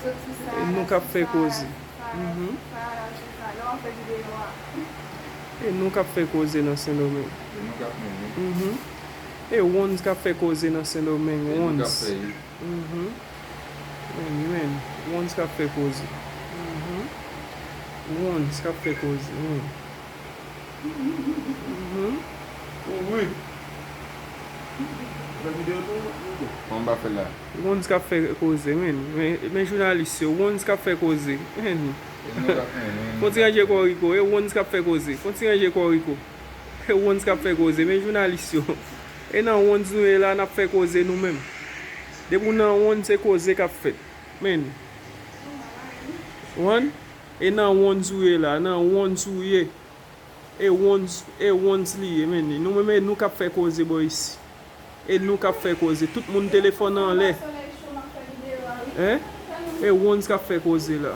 E nou kap fè koze. E nou kap fè koze nan Saint-Domingue. E wons kap fè koze nan Saint-Domingue. Wons. Men. Wons kap fè koze. Wons kap fè koze. Oui. Wons kap fè koze men. Men jounalist yo. Wons kap fè koze. Men. Kontinanje koriko. E wons kap fè koze. Kontinanje koriko. E wons kap fè koze. Men jounalist yo. E nan wons nou e la nap fè koze nou men. De pou nan wons e koze kap fè. Men. Wan? E nan wons ou e la. Nan wons ou e. E wons li e men. Nou men nou kap fè koze boys. E nou kap fè koze. Tout moun telefon nan le. E wons kap fè koze la.